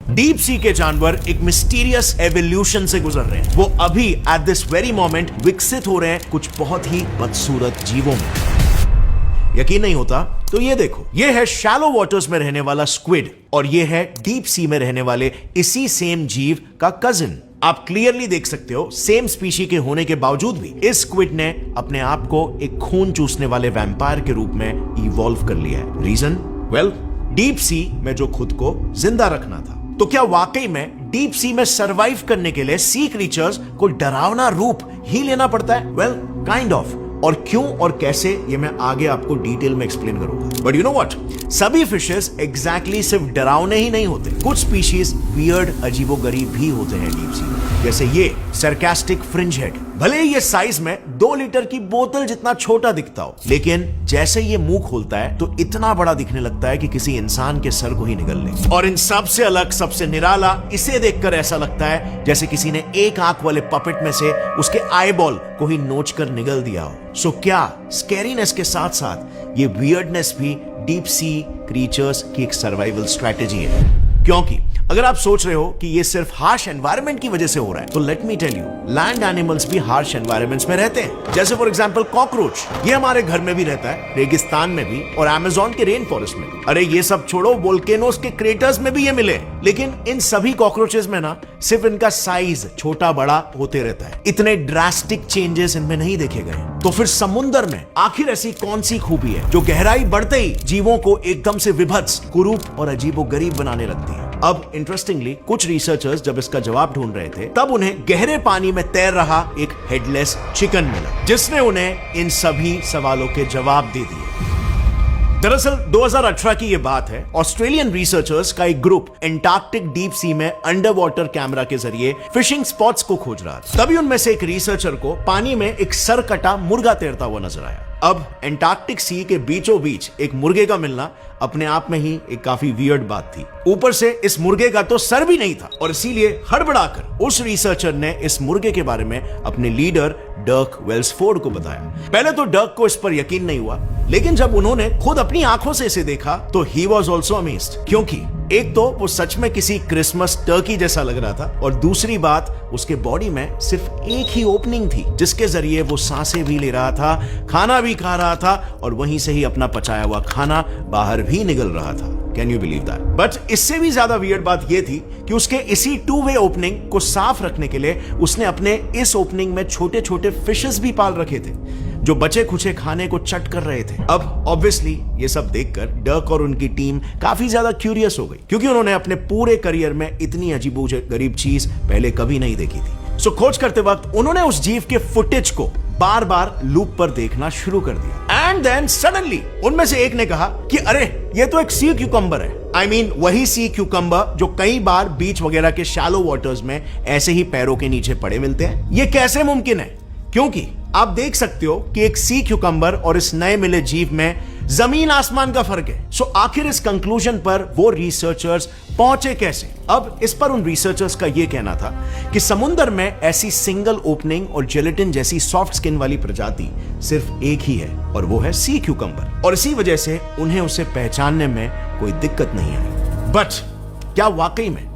Deep sea के जानवर एक मिस्टीरियस एवोल्यूशन से गुजर रहे हैं। वो अभी एट दिस वेरी मोमेंट विकसित हो रहे हैं कुछ बहुत ही बदसूरत जीवों में। यकीन नहीं होता तो ये देखो, ये है शैलो वाटर्स में रहने वाला स्क्विड और ये है डीप सी में रहने वाले इसी सेम जीव का कजिन। आप क्लियरली देख सकते हो सेम स्पीशी के होने के बावजूद भी इस स्क्विड ने अपने आप को एक खून चूसने वाले वैम्पायर के रूप में इवॉल्व कर लिया है। रीजन? वेल, डीप सी में जो खुद को जिंदा रखना था। तो क्या वाकई में डीप सी में सरवाइव करने के लिए सी क्रीचर्स को डरावना रूप ही लेना पड़ता है? Well, kind of. और क्यों और कैसे ये मैं आगे आपको डिटेल में एक्सप्लेन करूंगा। बट यू नो व्हाट, सभी फिशेस एग्जैक्टली सिर्फ डरावने ही नहीं होते। कुछ स्पीशीज वियर्ड अजीबोगरीब भी होते हैं डीप सी में, जैसे ये सरकास्टिक फ्रिंज हेड। भले ही ये साइज में 2 लीटर की बोतल जितना छोटा दिखता हो, लेकिन जैसे ये मुंह खोलता है तो इतना बड़ा दिखने लगता है कि किसी इंसान के सर को ही निगल ले। और इन सबसे अलग, सबसे निराला, इसे देखकर ऐसा लगता है जैसे किसी ने एक आंख वाले पपेट में से उसके आईबॉल को ही नोच कर निगल दिया हो। सो क्या स्कैरीनेस के साथ साथ ये वियर्डनेस भी डीप सी क्रीचर्स की एक सर्वाइवल स्ट्रेटेजी है? क्योंकि अगर आप सोच रहे हो कि ये सिर्फ हार्श एनवायरनमेंट की वजह से हो रहा है, तो let me tell you, land animals भी हार्श एनवायरनमेंट्स में रहते हैं। जैसे फॉर एग्जांपल कॉकरोच, ये हमारे घर में भी रहता है, रेगिस्तान में भी और अमेज़न के रेन फॉरेस्ट में भी। अरे ये सब छोड़ो, वोल्केनोस के क्रेटर्स में भी ये मिले। लेकिन इन सभी कॉकरोचेस में ना सिर्फ इनका साइज छोटा बड़ा होते रहता है, इतने ड्रास्टिक चेंजेस इनमें नहीं देखे गए। तो फिर समुद्र में आखिर ऐसी कौन सी खूबी है जो गहराई बढ़ते ही जीवों को एकदम से विभत्स, कुरूप और अजीबोगरीब बनाने लगती है? अब इंटरेस्टिंगली कुछ रिसर्चर्स जब इसका जवाब ढूंढ रहे थे, तब उन्हें गहरे पानी में तैर रहा एक हेडलेस चिकन मिला, जिसने उन्हें इन सभी सवालों के जवाब दे दिए। दरअसल 2018 की यह बात है। ऑस्ट्रेलियन रिसर्चर्स का एक ग्रुप एंटार्क्टिक डीप सी में अंडर वाटर कैमरा के जरिए फिशिंग स्पॉट्स को खोज रहा था। तभी उनमें से एक रिसर्चर को पानी में एक सरकटा मुर्गा तैरता हुआ नजर आया। अब एंटार्क्टिक सी के बीचों बीच एक मुर्गे का मिलना अपने आप में ही एक काफी वियर्ड बात थी। ऊपर से इस मुर्गे का तो सर भी नहीं था, और इसीलिए हड़बड़ाकर उस रिसर्चर ने इस मुर्गे के बारे में अपने लीडर डर्क वेल्सफोर्ड को बताया। पहले तो डर्क को इस पर यकीन नहीं हुआ, लेकिन जब उन्होंने खुद अपनी आंखों से इसे देखा तो ही वॉज ऑल्सो अमेज्ड। क्योंकि एक तो वो सच में किसी क्रिसमस टर्की जैसा लग रहा था, और दूसरी बात, उसके बॉडी में सिर्फ एक ही ओपनिंग थी जिसके जरिए वो सांसें भी ले रहा था, खाना भी खा रहा था, और वहीं से ही अपना पचाया हुआ खाना बाहर भी निकल रहा था। Can you believe that? But इससे भी ज्यादा वियर्ड बात यह थी कि उसके इसी 2-वे ओपनिंग को साफ रखने के लिए उसने अपने इस ओपनिंग में छोटे छोटे फिशेस भी पाल रखे थे जो बचे खुचे खाने को चट कर रहे थे। अब ऑब्वियसली ये सब देखकर डर्क और उनकी टीम काफी ज्यादा क्यूरियस हो गई, क्योंकि उन्होंने अपने पूरे करियर में इतनी अजीबोगरीब चीज पहले कभी नहीं देखी थी। सो खोज करते वक्त उन्होंने उस जीव के फुटेज को बार बार लूप पर देखना शुरू कर दिया। एंड देन सडनली उनमें से एक ने कहा कि अरे ये तो एक सी क्यूकम्बर है। I mean, वही सी क्यूकम्बर जो कई बार बीच वगैरह के शैलो वाटर्स में ऐसे ही पैरों के नीचे पड़े मिलते हैं। ये कैसे मुमकिन है? क्योंकि आप देख सकते हो कि एक सी क्यूकम्बर और इस नए मिले जीव में जमीन आसमान का फर्क है। सो आखिर इस कंक्लूजन पर वो रिसर्चर्स पहुंचे कैसे? अब इस पर उन रिसर्चर्स का यह कहना था कि समुद्र में ऐसी सिंगल ओपनिंग और जेलेटिन जैसी सॉफ्ट स्किन वाली प्रजाति सिर्फ एक ही है, और वो है सी क्यूकम्बर, और इसी वजह से उन्हें उसे पहचानने में कोई दिक्कत नहीं आई। बट क्या वाकई में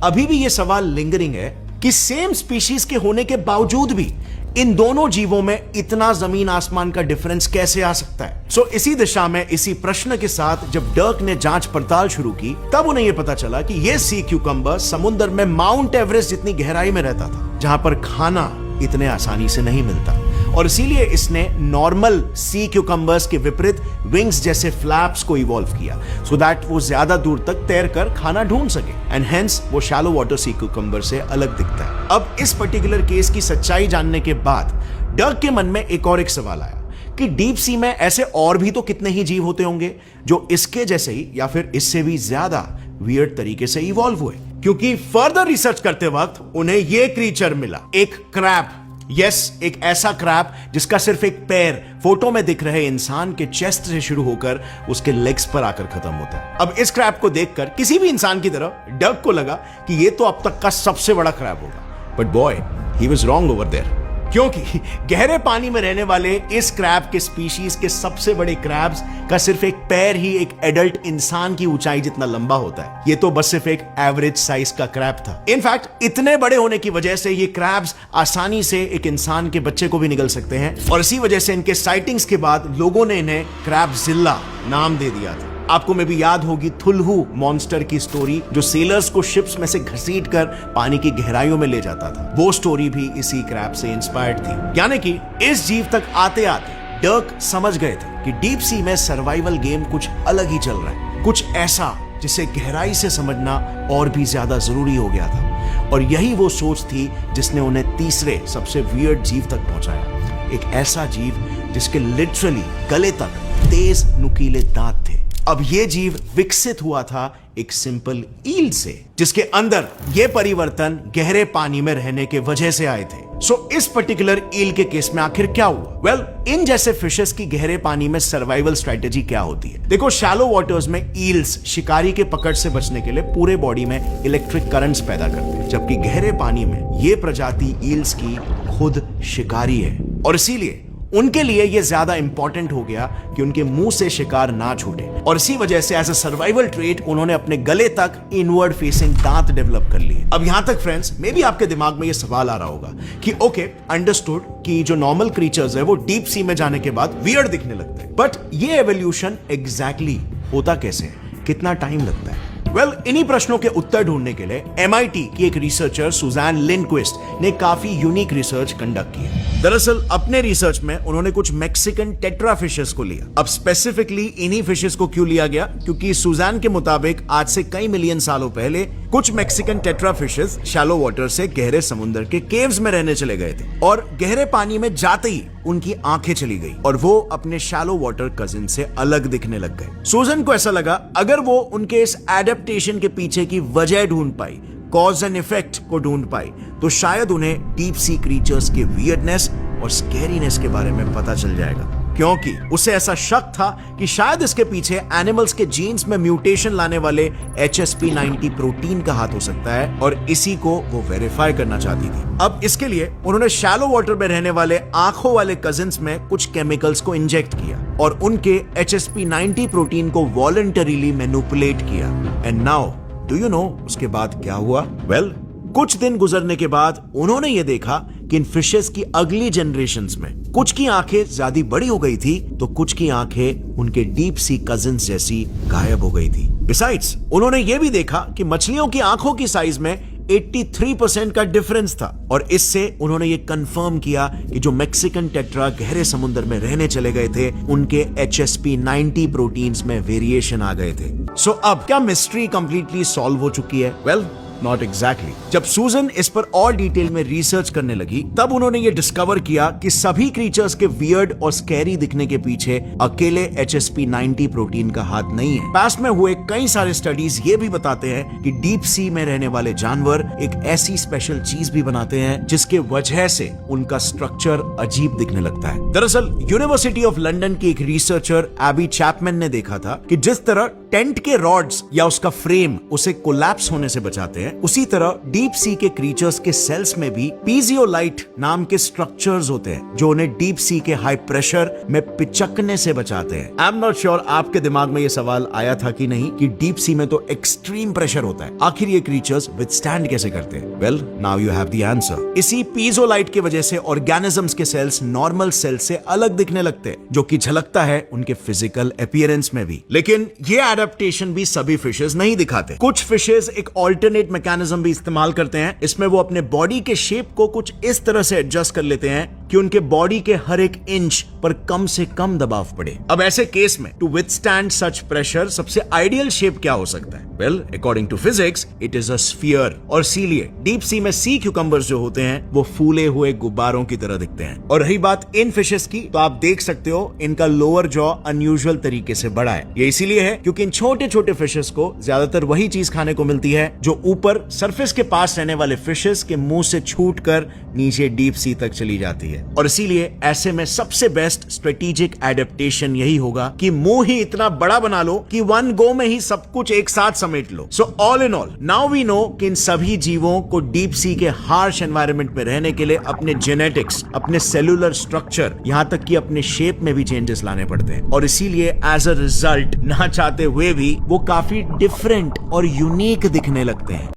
अभी भी यह सवाल लिंगरिंग है कि सेम स्पीशीज के होने के बावजूद भी इन दोनों जीवों में इतना जमीन आसमान का डिफरेंस कैसे आ सकता है? सो इसी दिशा में, इसी प्रश्न के साथ जब डर्क ने जांच पड़ताल शुरू की, तब उन्हें यह पता चला कि यह सी क्यूकम्बर समुद्र में माउंट एवरेस्ट जितनी गहराई में रहता था, जहां पर खाना इतने आसानी से नहीं मिलता, और इसीलिए इसने नॉर्मल सी क्यूकम्बर्स के विपरीत विंग्स जैसे फ्लैप्स को इवॉल्व किया, सो दैट वो ज्यादा दूर तक तैरकर खाना ढूंढ सके, एंड हेंस वो शैलो वाटर सी क्यूकम्बर से अलग दिखता है। अब इस पर्टिकुलर केस की सच्चाई जानने के बाद डर्क के मन में एक सवाल आया कि डीप सी में ऐसे और भी तो कितने ही जीव होते होंगे जो इसके जैसे ही या फिर इससे भी ज्यादा वियर्ड तरीके से इवॉल्व हुए। क्योंकि फर्दर रिसर्च करते वक्त उन्हें यह क्रीचर मिला, एक क्रैब। यस, एक ऐसा क्रैब जिसका सिर्फ एक पैर फोटो में दिख रहे इंसान के चेस्ट से शुरू होकर उसके लेग्स पर आकर खत्म होता है। अब इस क्रैब को देखकर किसी भी इंसान की तरह डर्क को लगा कि यह तो अब तक का सबसे बड़ा क्रैब होगा। But boy, he was wrong over there. क्योंकि गहरे पानी में रहने वाले इस क्रैब के स्पीशीज के सबसे बड़े क्रैब्स का सिर्फ एक पैर ही एक एडल्ट इंसान की ऊंचाई जितना लंबा होता है। ये तो बस सिर्फ एक एवरेज साइज का क्रैब था। इनफैक्ट इतने बड़े होने की वजह से ये क्रैब्स आसानी से एक इंसान के बच्चे को भी निगल सकते हैं, और इसी वजह से इनके साइटिंग्स के बाद लोगों ने इन्हें क्रैबजिल्ला नाम दे दिया था। आपको में भी याद होगी थुल्हू मॉन्स्टर की स्टोरी, जो सेलर्स को शिप्स में से घसीट कर पानी की गहराइयों में ले जाता था। वो स्टोरी भी इसी क्रैब से इंस्पायर्ड थी। यानी कि इस जीव तक आते आते डर्क समझ गए थे कि डीप सी में सर्वाइवल गेम कुछ अलग ही चल रहा है, कुछ ऐसा जिसे गहराई से समझना और भी ज्यादा जरूरी हो गया था। और यही वो सोच थी जिसने उन्हें तीसरे सबसे वियर्ड जीव तक पहुंचाया। एक ऐसा जीव जिसके लिटरली गले तक तेज नुकीले दांत थे। अब ये जीव विकसित हुआ था एक सिंपल ईल से, जिसके अंदर ये परिवर्तन गहरे पानी में रहने के वजह से आए थे। सो इस पर्टिकुलर ईल के केस में आखिर क्या हुआ? वेल, इन जैसे फिशेस की गहरे पानी में सर्वाइवल स्ट्रेटेजी क्या होती है? देखो, शैलो वाटर्स में ईल्स शिकारी के पकड़ से बचने के लिए पूरे बॉडी में इलेक्ट्रिक करंट्स पैदा करते हैं, जबकि गहरे पानी में ये प्रजाति ईल्स की खुद शिकारी है, और इसीलिए उनके लिए यह ज्यादा इंपॉर्टेंट हो गया कि उनके मुंह से शिकार ना छूटे। और इसी वजह से एज अ सर्वाइवल ट्रेट उन्होंने अपने गले तक इनवर्ड फेसिंग दांत डेवलप कर लिए। अब यहां तक फ्रेंड्स, मे भी आपके दिमाग में यह सवाल आ रहा होगा कि ओके, अंडरस्टूड कि जो नॉर्मल क्रीचर्स है वो डीप सी में जाने के बाद वियर्ड दिखने लगते हैं, बट ये एवोल्यूशन एग्जैक्टली होता कैसे है? कितना टाइम लगता है? वेल, इन्हीं प्रश्नों के उत्तर ढूंढने के लिए MIT की एक रिसर्चर सुजैन लिंडक्विस्ट ने काफी यूनिक रिसर्च कंडक्ट की। दरअसल अपने रिसर्च में उन्होंने कुछ मैक्सिकन टेट्रा फिशेस को लिया। अब स्पेसिफिकली इन्हीं फिशेस को क्यों लिया गया? क्योंकि सुजैन के मुताबिक आज से कई मिलियन सालों पहले कुछ Mexican tetra fishes shallow water से गहरे समुद्र के केव्स में रहने चले गए थे, और गहरे पानी में जाते ही उनकी आंखें चली गई और वो अपने शैलो वाटर कजिन से अलग दिखने लग गए। सुजैन को ऐसा लगा अगर वो उनके इस एडेप्टेशन के पीछे की वजह ढूंढ पाई, कॉज एंड इफेक्ट को ढूंढ पाई, तो शायद उन्हें डीप सी क्रीचर्स के वियर्डनेस और स्कैरीनेस के बारे में पता चल जाएगा। क्योंकि उसे ऐसा शक था कि शायद इसके पीछे एनिमल्स के जीन्स में म्यूटेशन लाने वाले HSP90 प्रोटीन का हाथ हो सकता है, और इसी को वो वेरीफाई करना चाहती थी। अब इसके लिए उन्होंने शैलो वाटर में रहने वाले आंखों वाले कजिन्स में कुछ केमिकल्स को इंजेक्ट किया और उनके HSP90 प्रोटीन को वॉलंटरीली मैनिपुलेट किया। And now do you know उसके बाद क्या हुआ? वेल, कुछ दिन गुजरने के बाद उन्होंने ये देखा कि इन फिशेस की अगली जनरेशंस में कुछ की आंखें ज्यादा बड़ी हो गई थी, तो कुछ की आंखें उनके डीप सी कजिन्स जैसी गायब हो गई थी। बिसाइड्स, उन्होंने ये भी देखा कि मछलियों की आंखों की साइज में 83% का डिफरेंस था, और इससे उन्होंने ये कंफर्म किया कि जो मैक्सिकन टेट्रा गहरे समुद्र में रहने चले गए थे, उनके HSP90 प्रोटीन्स में वेरिएशन आ गए थे। सो अब क्या मिस्ट्री कंप्लीटली सॉल्व हो चुकी है? Well, not exactly. जब सुजन इस पर और डिटेल में रिसर्च करने लगी, तब उन्होंने ये डिस्कवर किया कि सभी क्रीचर्स के वियर्ड और स्कैरी दिखने के पीछे अकेले HSP90 प्रोटीन का हाथ नहीं है। पास्ट में हुए कई सारे स्टडीज ये भी बताते हैं कि डीप सी में रहने वाले जानवर एक ऐसी स्पेशल चीज भी बनाते हैं जिसके वजह से उनका स्ट्रक्चर अजीब दिखने लगता है। दरअसल यूनिवर्सिटी ऑफ लंदन की एक रिसर्चर एबी चैपमैन ने देखा था कि जिस तरह टेंट के रॉड्स या उसका फ्रेम उसे कोलैप्स होने से बचाते हैं, उसी तरह डीप सी के क्रीचर्स के सेल्स में भी पीजियोलाइट नाम के स्ट्रक्चर्स होते हैं जो उन्हें डीप सी के हाई प्रेशर में पिचकने से बचाते हैं। आई एम नॉट श्योर आपके दिमाग में यह सवाल आया था कि नहीं कि डीप सी में तो एक्सट्रीम प्रेशर होता है, आखिर ये क्रीचर्स विथस्टैंड कैसे करते हैं? Well, now you have the answer. इसी पीजियोलाइट की वजह से ऑर्गेनिजम्स के सेल्स नॉर्मल सेल से अलग दिखने लगते हैं, जो कि झलकता है उनके फिजिकल अपीयरेंस में भी। लेकिन ये एडेप्टेशन भी सभी फिशेस नहीं दिखाते। कुछ फिशेस एक ऑल्टरनेट मैकेनिज्म भी इस्तेमाल करते हैं। इसमें वो अपने बॉडी के शेप को कुछ इस तरह से एडजस्ट कर लेते हैं कि उनके बॉडी के हर एक इंच पर कम से कम दबाव पड़े। अब ऐसे केस में टू विथस्टैंड सच प्रेशर सबसे आइडियल शेप क्या हो सकता है? Well, according to physics it is a sphere, और इसीलिए डीप सी में सी क्यूकम्बर्स जो होते हैं वो फूले हुए गुब्बारों की तरह दिखते हैं। और रही बात इन फिशेस की, तो आप देख सकते हो इनका लोअर जॉ अनयूजुअल तरीके से बड़ा है। ये इसीलिए है क्योंकि इन छोटे छोटे फिशेस को ज्यादातर वही चीज खाने को मिलती है जो ऊपर ऊपर सरफेस के पास रहने वाले फिशेस के मुंह से छूटकर नीचे डीप सी तक चली जाती है। और इसीलिए ऐसे में सबसे बेस्ट स्ट्रेटेजिक एडेप्टेशन यही होगा कि मुंह ही इतना बड़ा बना लो कि वन गो में ही सब कुछ एक साथ समेट लो। So all in all now we know कि इन सभी जीवों को डीप सी के हार्श एनवायरनमेंट में रहने के लिए अपने जेनेटिक्स, अपने सेलुलर स्ट्रक्चर, यहां तक कि अपने शेप में भी चेंजेस लाने पड़ते हैं। और इसीलिए एज अ रिजल्ट ना चाहते हुए भी वो काफी डिफरेंट और यूनिक दिखने लगते हैं।